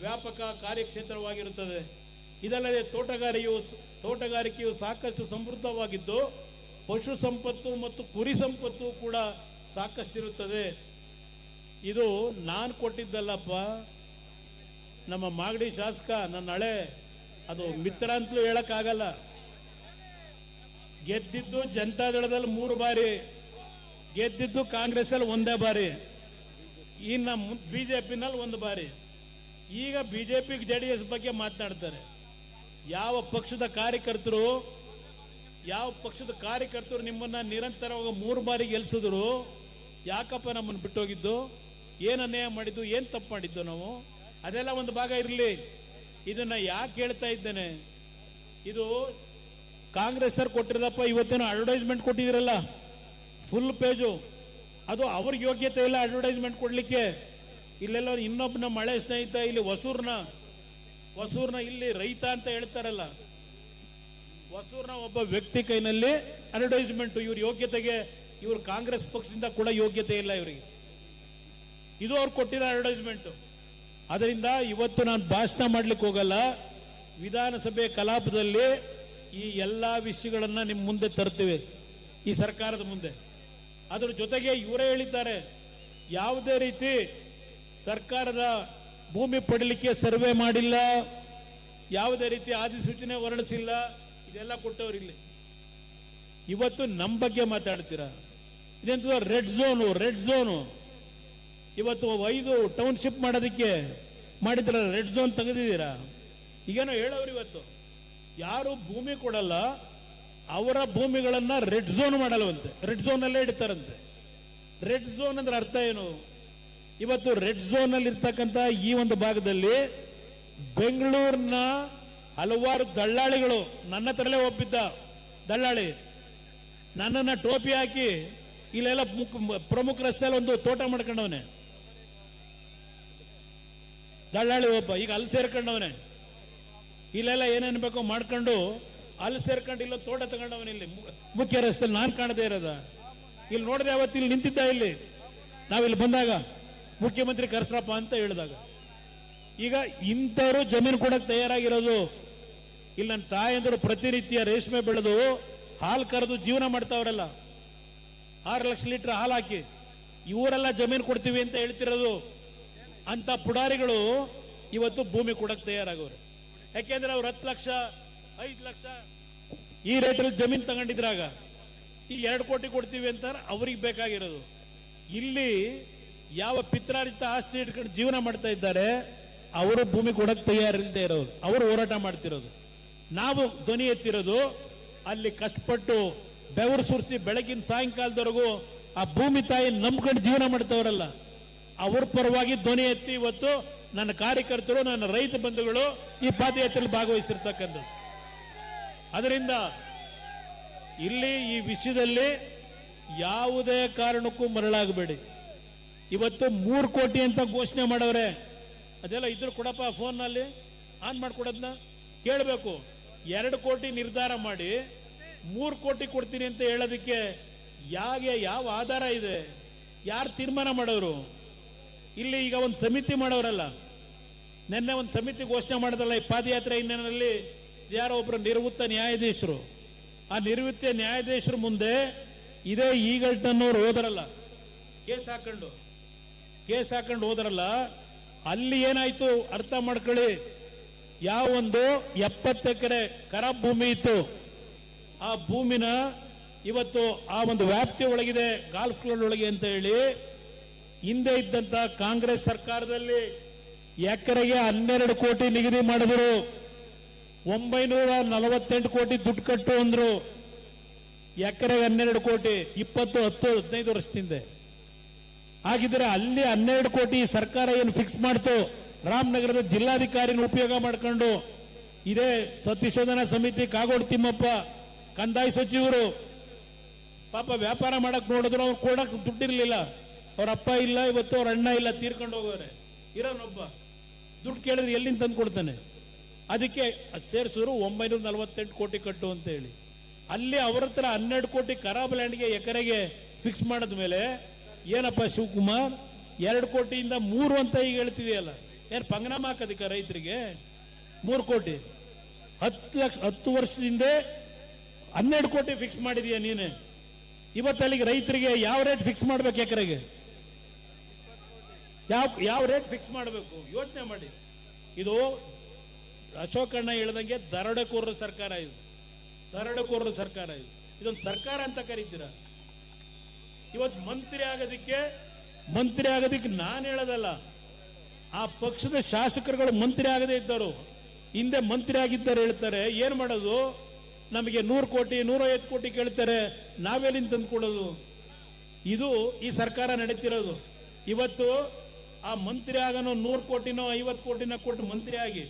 ವ್ಯಾಪಕ ಕಾರ್ಯಕ್ಷೇತ್ರವಾಗಿರುತ್ತದೆ. ಇದಲ್ಲದೆ ತೋಟಗಾರಿಕೆಯು ಸಾಕಷ್ಟು ಸಮೃದ್ಧವಾಗಿದ್ದು ಪಶು ಸಂಪತ್ತು ಮತ್ತು ಕುರಿ ಸಂಪತ್ತು ಕೂಡ ಸಾಕಷ್ಟಿರುತ್ತದೆ. ಇದು ನಾನು ಕೊಟ್ಟಿದ್ದಲ್ಲಪ್ಪ, ನಮ್ಮ ಮಾಗಡಿ ಶಾಸಕ, ನನ್ನ ಹಳೆ ಅದು ಮಿತ್ರ ಅಂತಲೂ ಹೇಳಕ್ಕಾಗಲ್ಲ. ಗೆದ್ದಿದ್ದು ಜನತಾದಳದಲ್ಲಿ 3 ಬಾರಿ, ಗೆದ್ದಿದ್ದು ಕಾಂಗ್ರೆಸ್ ಅಲ್ಲಿ 1 ಬಾರಿ, ಇನ್ನು ಬಿಜೆಪಿನಲ್ಲಿ 1 ಬಾರಿ. ಈಗ ಬಿಜೆಪಿ ಜೆಡಿಎಸ್ ಬಗ್ಗೆ ಮಾತನಾಡ್ತಾರೆ. ಯಾವ ಪಕ್ಷದ ಕಾರ್ಯಕರ್ತರು ನಿಮ್ಮನ್ನ ನಿರಂತರವಾಗಿ 3 ಬಾರಿ ಗೆಲ್ಸಿದ್ರು? ಯಾಕಪ್ಪ ನಮ್ಮನ್ನು ಬಿಟ್ಟೋಗಿದ್ದು? ಏನು ಅನ್ಯಾಯ ಮಾಡಿದ್ದು? ಏನು ತಪ್ಪು ಮಾಡಿದ್ದು ನಾವು? ಅದೆಲ್ಲ ಒಂದು ಭಾಗ ಇರಲಿ. ಇದನ್ನ ಯಾಕೆ ಹೇಳ್ತಾ ಇದ್ದೇನೆ, ಇದು ಕಾಂಗ್ರೆಸ್ ಸರ್ ಕೊಟ್ಟಿರೋದಪ್ಪ. ಇವತ್ತೇನೋ ಅಡ್ವರ್ಟೈಸ್ಮೆಂಟ್ ಕೊಟ್ಟಿದ್ದೀರಲ್ಲ, ಫುಲ್ ಪೇಜು, ಅದು ಅವ್ರಿಗೆ ಯೋಗ್ಯತೆ ಇಲ್ಲ ಅಡ್ವರ್ಟೈಸ್ಮೆಂಟ್ ಕೊಡ್ಲಿಕ್ಕೆ. ಇಲ್ಲೆಲ್ಲ ಇನ್ನೊಬ್ಬ ನಮ್ಮ ಹಳೆ ಸ್ನೇಹಿತ ಇಲ್ಲಿ ಹೊಸೂರ್ನ ಇಲ್ಲಿ ರೈತ ಅಂತ ಹೇಳ್ತಾರಲ್ಲ, ಹೊಸೂರ್ನ ಒಬ್ಬ ವ್ಯಕ್ತಿ ಕೈನಲ್ಲಿ ಅಡ್ವರ್ಟೈಸ್ಮೆಂಟ್. ಇವ್ರ ಯೋಗ್ಯತೆಗೆ, ಇವ್ರು ಕಾಂಗ್ರೆಸ್ ಪಕ್ಷದಿಂದ ಕೂಡ ಯೋಗ್ಯತೆ ಇಲ್ಲ ಇವರಿಗೆ. ಇದು ಅವ್ರು ಕೊಟ್ಟಿರೋ ಅಡ್ವರ್ಟೈಸ್ಮೆಂಟ್. ಅದರಿಂದ ಇವತ್ತು ನಾನು ಭಾಷಣ ಮಾಡ್ಲಿಕ್ಕೆ ಹೋಗಲ್ಲ. ವಿಧಾನಸಭೆ ಕಲಾಪದಲ್ಲಿ ಈ ಎಲ್ಲಾ ವಿಷಯಗಳನ್ನ ನಿಮ್ಮ ಮುಂದೆ ತರ್ತೀವಿ, ಈ ಸರ್ಕಾರದ ಮುಂದೆ. ಅದರ ಜೊತೆಗೆ ಇವರೇ ಹೇಳಿದ್ದಾರೆ, ಯಾವುದೇ ರೀತಿ ಸರ್ಕಾರದ ಭೂಮಿ ಪಡಲಿಕ್ಕೆ ಸರ್ವೆ ಮಾಡಿಲ್ಲ, ಯಾವುದೇ ರೀತಿ ಅಧಿಸೂಚನೆ ಹೊರಡಿಸಿಲ್ಲ, ಇದೆಲ್ಲ ಕೊಟ್ಟವ್ರಿಲ್ಲಿ. ಇವತ್ತು ನಮ್ಮ ಬಗ್ಗೆ ಮಾತಾಡ್ತೀರಾ? ಇದೆಂತ ರೆಡ್ ಝೋನು. ಇವತ್ತು 5 ಟೌನ್ಶಿಪ್ ಮಾಡೋದಕ್ಕೆ ಮಾಡಿದ್ರ, ರೆಡ್ ಝೋನ್ ತೆಗೆದಿದ್ದೀರಾ? ಈಗೇನೋ ಹೇಳೋರು, ಇವತ್ತು ಯಾರು ಭೂಮಿ ಕೊಡಲ್ಲ ಅವರ ಭೂಮಿಗಳನ್ನ ರೆಡ್ ಝೋನ್ ಮಾಡಲ್ವಂತೆ, ರೆಡ್ ಝೋನ್ ಅಲ್ಲೇ ಇಡ್ತಾರಂತೆ. ರೆಡ್ ಝೋನ್ ಅಂದ್ರೆ ಅರ್ಥ ಏನು? ಇವತ್ತು ರೆಡ್ ಝೋನ್ ಅಲ್ಲಿ ಇರ್ತಕ್ಕಂಥ ಈ ಒಂದು ಭಾಗದಲ್ಲಿ ಬೆಂಗಳೂರಿನ ಹಲವಾರು ದಳ್ಳಾಳಿಗಳು, ನನ್ನ ಹತ್ರಲೇ ಒಪ್ಪಿದ್ದ ದಳ್ಳಾಳಿ, ನನ್ನನ್ನ ಟೋಪಿ ಹಾಕಿ ಇಲ್ಲೆಲ್ಲ ಪ್ರಮುಖ ರಸ್ತೆಯಲ್ಲಿ ಒಂದು ತೋಟ ಮಾಡ್ಕೊಂಡವನೆ ದಳ್ಳಾಳಿ ಒಬ್ಬ. ಈಗ ಅಲ್ಲಿ ಸೇರ್ಕೊಂಡವನೆ, ಇಲ್ಲೆಲ್ಲ ಏನೇನು ಬೇಕೋ ಮಾಡ್ಕೊಂಡು ಅಲ್ಲಿ ಸೇರ್ಕೊಂಡು ಇಲ್ಲ ತೋಟ ತಗೊಂಡವನ. ಇಲ್ಲಿ ಮುಖ್ಯ ರಸ್ತೆಯಲ್ಲಿ ನಾನು ಕಾಣದೇ ಇರೋದ, ಇಲ್ಲಿ ನೋಡಿದೆ ಅವತ್ತು, ಇಲ್ಲಿ ನಿಂತಿದ್ದ. ಇಲ್ಲಿ ನಾವಿಲ್ಲಿ ಬಂದಾಗ ಮುಖ್ಯಮಂತ್ರಿ ಕರ್ಸ್ರಪ್ಪ ಅಂತ ಹೇಳಿದಾಗ, ಈಗ ಇಂಥವ್ರು ಜಮೀನು ಕೊಡಕ್ಕೆ ತಯಾರಾಗಿರೋದು. ಇಲ್ಲಿ ನನ್ನ ತಾಯಂದರು ಪ್ರತಿನಿತ್ಯ ರೇಷ್ಮೆ ಬೆಳೆದು ಹಾಲು ಕರೆದು ಜೀವನ ಮಾಡ್ತಾವ್ರಲ್ಲ, 6 ಲಕ್ಷ ಲೀಟರ್ ಹಾಲು ಹಾಕಿ ಇವರೆಲ್ಲ ಜಮೀನು ಕೊಡ್ತೀವಿ ಅಂತ ಹೇಳ್ತಿರೋದು. ಅಂತ ಪುಡಾರಿಗಳು ಇವತ್ತು ಭೂಮಿ ಕೊಡಕ್ಕೆ ತಯಾರಾಗವ್ರು. ಯಾಕೆಂದ್ರೆ ಅವ್ರು 10 ಲಕ್ಷ 5 ಲಕ್ಷ ಈ ರೇಟಲ್ಲಿ ಜಮೀನು ತಗೊಂಡಿದ್ರಾಗ ಈಗ 2 ಕೋಟಿ ಕೊಡ್ತೀವಿ ಅಂತ ಅವ್ರಿಗೆ ಬೇಕಾಗಿರೋದು. ಇಲ್ಲಿ ಯಾವ ಪಿತ್ರಾರಿತ ಆಸ್ತಿ ಇಟ್ಕೊಂಡು ಜೀವನ ಮಾಡ್ತಾ ಇದ್ದಾರೆ ಅವರು ಭೂಮಿ ಕೊಡಕ್ಕೆ ತಯಾರಿಲ್ಲದೆ ಇರೋರು, ಅವರು ಹೋರಾಟ ಮಾಡ್ತಿರೋದು. ನಾವು ಧ್ವನಿ ಎತ್ತಿರೋದು ಅಲ್ಲಿ ಕಷ್ಟಪಟ್ಟು ಬೆವರು ಸುರಿಸಿ ಬೆಳಗಿನ ಸಾಯಂಕಾಲದವರೆಗೂ ಆ ಭೂಮಿ ತಾಯಿ ನಂಬ್ಕೊಂಡು ಜೀವನ ಮಾಡ್ತವ್ರಲ್ಲ, ಅವ್ರ ಪರವಾಗಿ ಧ್ವನಿ ಎತ್ತಿ ಇವತ್ತು ನನ್ನ ಕಾರ್ಯಕರ್ತರು, ನನ್ನ ರೈತ ಬಂಧುಗಳು ಈ ಪಾದಯಾತ್ರೆಯಲ್ಲಿ ಭಾಗವಹಿಸಿರ್ತಕ್ಕಂಥದ್ದು. ಅದರಿಂದ ಇಲ್ಲಿ ಈ ವಿಷಯದಲ್ಲಿ ಯಾವುದೇ ಕಾರಣಕ್ಕೂ ಮರಳಾಗಬೇಡಿ. ಇವತ್ತು 3 ಕೋಟಿ ಅಂತ ಘೋಷಣೆ ಮಾಡವ್ರೆ, ಅದೆಲ್ಲ ಇದ್ರು ಕೊಡಪ್ಪ, ಫೋನ್ನಲ್ಲಿ ಆನ್ ಮಾಡ್ಕೊಡೋದನ್ನ ಕೇಳಬೇಕು. 2 ಕೋಟಿ ನಿರ್ಧಾರ ಮಾಡಿ 3 ಕೋಟಿ ಕೊಡ್ತೀನಿ ಅಂತ ಹೇಳೋದಕ್ಕೆ ಯಾವ ಆಧಾರ ಇದೆ? ಯಾರು ತೀರ್ಮಾನ ಮಾಡೋರು? ಇಲ್ಲಿ ಈಗ ಒಂದು ಸಮಿತಿ ಮಾಡೋರಲ್ಲ, ನಿನ್ನೆ ಒಂದು ಸಮಿತಿ ಘೋಷಣೆ ಮಾಡಿದಲ್ಲ ಈ ಪಾದಯಾತ್ರೆ ಹಿನ್ನೆಲೆಯಲ್ಲಿ ಯಾರೋ ಒಬ್ಬರು ನಿವೃತ್ತ ನ್ಯಾಯಾಧೀಶರು, ಆ ನಿವೃತ್ತ ನ್ಯಾಯಾಧೀಶರು ಮುಂದೆ ಇದೇ ಈಗಲ್ಟನ್ನವ್ರು ಹೋದರಲ್ಲ, ಕೇಸ್ ಹಾಕೊಂಡು ಹೋದರಲ್ಲ, ಅಲ್ಲಿ ಏನಾಯ್ತು ಅರ್ಥ ಮಾಡ್ಕೊಳ್ಳಿ. ಯಾವ ಒಂದು 70 ಎಕರೆ ಖರಾಬ್ ಭೂಮಿ ಇತ್ತು, ಆ ಭೂಮಿನ ಇವತ್ತು ಆ ಒಂದು ವ್ಯಾಪ್ತಿ ಒಳಗಿದೆ ಗಾಲ್ಫ್ ಕ್ಲಬ್ ಒಳಗೆ ಅಂತ ಹೇಳಿ ಹಿಂದೆ ಇದ್ದಂತ ಕಾಂಗ್ರೆಸ್ ಸರ್ಕಾರದಲ್ಲಿ ಎಕರೆಗೆ 12 ಕೋಟಿ ನಿಗದಿ ಮಾಡಿದ್ರು. 948 ಕೋಟಿ ದುಡ್ಡು ಕಟ್ಟು ಅಂದ್ರು. ಎಕರೆಗೆ 12 ಕೋಟಿ 15 ವರ್ಷದಿಂದ ಆಗಿದ್ರೆ ಅಲ್ಲಿ 12 ಕೋಟಿ ಸರ್ಕಾರ ಏನು ಫಿಕ್ಸ್ ಮಾಡ್ತು, ರಾಮನಗರದ ಜಿಲ್ಲಾಧಿಕಾರಿನ ಉಪಯೋಗ ಮಾಡ್ಕೊಂಡು ಇದೇ ಸತ್ಯಶೋಧನಾ ಸಮಿತಿ ಕಾಗೋಡು ತಿಮ್ಮಪ್ಪ ಕಂದಾಯ ಸಚಿವರು ಪಾಪ ವ್ಯಾಪಾರ ಮಾಡಕ್ ನೋಡಿದ್ರು, ಅವ್ರು ಕೊಡಕ್ ದುಡ್ಡಿರ್ಲಿಲ್ಲ. ಅವ್ರ ಅಪ್ಪ ಇಲ್ಲ, ಇವತ್ತು ಅವ್ರ ಅಣ್ಣ ಇಲ್ಲ, ತೀರ್ಕೊಂಡು ಹೋಗೋರೆ. ಇರೋನೊಬ್ಬ ದುಡ್ಡು ಕೇಳಿದ್ರೆ ಎಲ್ಲಿಂದ ತಂದು ಕೊಡ್ತಾನೆ? ಅದಕ್ಕೆ ಸೇರಿಸಿದ್ರು 948 ಕೋಟಿ ಕಟ್ಟು ಅಂತ ಹೇಳಿ. ಅಲ್ಲಿ ಅವ್ರ ಹತ್ರ 12 ಕೋಟಿ ಖರಾಬ್ ಲ್ಯಾಂಡ್ಗೆ ಎಕರೆಗೆ ಫಿಕ್ಸ್ ಮಾಡಿದ ಮೇಲೆ ಏನಪ್ಪ ಶಿವಕುಮಾರ್ 2 ಕೋಟಿಯಿಂದ 3 ಅಂತ ಈಗ ಹೇಳ್ತಿದೆಯಲ್ಲ, ಏನು ಪಂಗನಾಮ ಹಾಕೋದಿಕ್ಕ ರೈತರಿಗೆ? 3 ಕೋಟಿ 10 ವರ್ಷದಿಂದ 12 ಕೋಟಿ ಫಿಕ್ಸ್ ಮಾಡಿದೀಯ ನೀನೆ. ಇವತ್ತು ಅಲ್ಲಿಗೆ ರೈತರಿಗೆ ಯಾವ ರೇಟ್ ಫಿಕ್ಸ್ ಮಾಡ್ಬೇಕು? ಎಕರೆಗೆ ಯಾವ ರೇಟ್ ಫಿಕ್ಸ್ ಮಾಡಬೇಕು ಯೋಚನೆ ಮಾಡಿ. ಇದು ಅಶೋಕಣ್ಣ ಹೇಳ್ದಂಗೆ ದರೋಡೆಕೋರರ ಸರ್ಕಾರ, ದರೋಡೆಕೋರರ ಸರ್ಕಾರ. ಇದೊಂದು ಸರ್ಕಾರ ಅಂತ ಕರೀತೀರಾ? ಇವತ್ತು ಮಂತ್ರಿ ಆಗೋದಿಕ್ಕೆ ನಾನು ಹೇಳೋದಲ್ಲ, ಆ ಪಕ್ಷದ ಶಾಸಕರುಗಳು ಮಂತ್ರಿ ಆಗದೇ ಇದ್ದರು, ಹಿಂದೆ ಮಂತ್ರಿ ಆಗಿದ್ದಾರೆ ಹೇಳ್ತಾರೆ. ಏನ್ ಮಾಡೋದು? ನಮಗೆ 100 ಕೋಟಿ 150 ಕೋಟಿ ಕೇಳ್ತಾರೆ, ನಾವೆಲ್ಲಿಂದ ತಂದ್ಕೊಡೋದು? ಇದು ಈ ಸರ್ಕಾರ ನಡೀತಿರೋದು. ಇವತ್ತು ಆ ಮಂತ್ರಿ ಆಗನೋ 100 ಕೋಟಿನೋ 50 ಕೋಟಿನ ಕೊಟ್ಟು ಮಂತ್ರಿ ಆಗಿ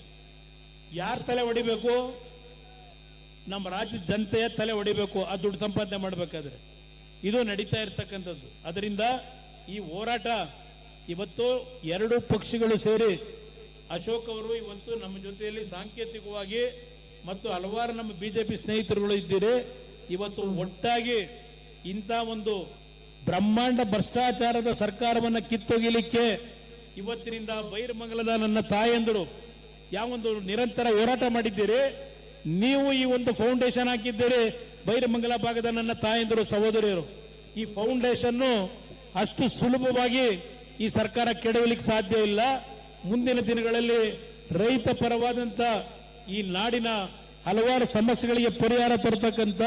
ಯಾರ ತಲೆ ಹೊಡಿಬೇಕು? ನಮ್ಮ ರಾಜ್ಯದ ಜನತೆಯ ತಲೆ ಹೊಡಿಬೇಕು, ಆ ದುಡ್ಡು ಸಂಪಾದನೆ ಮಾಡಬೇಕಾದ್ರೆ. ಇದು ನಡೀತಾ ಇರ್ತಕ್ಕಂಥದ್ದು. ಅದರಿಂದ ಈ ಹೋರಾಟ ಇವತ್ತು 2 ಪಕ್ಷಗಳು ಸೇರಿ, ಅಶೋಕ್ ಅವರು ಇವತ್ತು ನಮ್ಮ ಜೊತೆಯಲ್ಲಿ ಸಾಂಕೇತಿಕವಾಗಿ ಮತ್ತು ಹಲವಾರು ನಮ್ಮ ಬಿಜೆಪಿ ಸ್ನೇಹಿತರುಗಳು ಇದ್ದೀರಿ. ಇವತ್ತು ಒಟ್ಟಾಗಿ ಇಂಥ ಒಂದು ಬ್ರಹ್ಮಾಂಡ ಭ್ರಷ್ಟಾಚಾರದ ಸರ್ಕಾರವನ್ನು ಕಿತ್ತೊಗಿಲಿಕ್ಕೆ ಇವತ್ತಿನಿಂದ ಬೈರಮಂಗಲದ ನನ್ನ ತಾಯಂದರು ಯಾವೊಂದು ನಿರಂತರ ಹೋರಾಟ ಮಾಡಿದ್ದೀರಿ. ನೀವು ಈ ಒಂದು ಫೌಂಡೇಶನ್ ಹಾಕಿದ್ದೀರಿ, ಬೈರಮಂಗಲ ಭಾಗದ ನನ್ನ ತಾಯಂದರು ಸಹೋದರಿಯರು. ಈ ಫೌಂಡೇಶನ್ ಅಷ್ಟು ಸುಲಭವಾಗಿ ಈ ಸರ್ಕಾರ ಕೆಡವಲಿಕ್ಕೆ ಸಾಧ್ಯ ಇಲ್ಲ. ಮುಂದಿನ ದಿನಗಳಲ್ಲಿ ರೈತ ಪರವಾದಂತ ಈ ನಾಡಿನ ಹಲವಾರು ಸಮಸ್ಯೆಗಳಿಗೆ ಪರಿಹಾರ ತರತಕ್ಕಂತ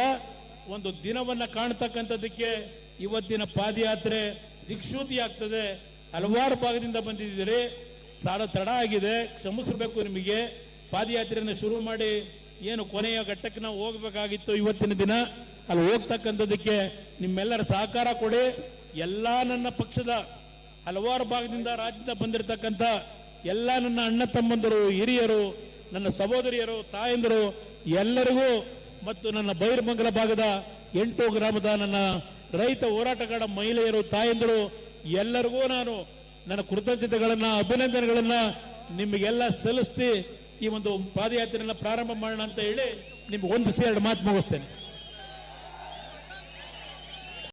ಒಂದು ದಿನವನ್ನ ಕಾಣತಕ್ಕಂಥದಕ್ಕೆ ಇವತ್ತಿನ ಪಾದಯಾತ್ರೆ ದಿಕ್ಸೂಚಿ ಆಗ್ತದೆ. ಹಲವಾರು ಭಾಗದಿಂದ ಬಂದಿದ್ದೀರಿ, ಸಾಲ ತಡ ಆಗಿದೆ, ಕ್ಷಮಿಸಬೇಕು ನಿಮಗೆ. ಪಾದಯಾತ್ರೆಯನ್ನು ಶುರು ಮಾಡಿ ಏನು ಕೊನೆಯ ಘಟ್ಟಕ್ಕೆ ನಾವು ಹೋಗಬೇಕಾಗಿತ್ತು, ಇವತ್ತಿನ ದಿನ ಅಲ್ಲಿ ಹೋಗ್ತಕ್ಕಂಥದಕ್ಕೆ ನಿಮ್ಮೆಲ್ಲರ ಸಹಕಾರ ಕೊಡಿ. ಎಲ್ಲ ನನ್ನ ಪಕ್ಷದ ಹಲವಾರು ಭಾಗದಿಂದ ರಾಜ್ಯದಿಂದ ಬಂದಿರತಕ್ಕಂಥ ಎಲ್ಲ ನನ್ನ ಅಣ್ಣ ತಮ್ಮಂದರು, ಹಿರಿಯರು, ನನ್ನ ಸಹೋದರಿಯರು, ತಾಯಂದರು ಎಲ್ಲರಿಗೂ ಮತ್ತು ನನ್ನ ಬೈರಮಂಗಲ ಭಾಗದ 8 ಗ್ರಾಮದ ನನ್ನ ರೈತ ಹೋರಾಟಗಾರ ಮಹಿಳೆಯರು, ತಾಯಂದರು ಎಲ್ಲರಿಗೂ ನಾನು ನನ್ನ ಕೃತಜ್ಞತೆಗಳನ್ನ, ಅಭಿನಂದನೆಗಳನ್ನ ನಿಮಗೆಲ್ಲ ಸಲ್ಲಿಸಿ ಈ ಒಂದು ಪಾದಯಾತ್ರೆಯನ್ನ ಪ್ರಾರಂಭ ಮಾಡೋಣ ಅಂತ ಹೇಳಿ ನಿಮ್ಗೆ 1 2 ಮಾತು ಮುಗಿಸ್ತೇನೆ.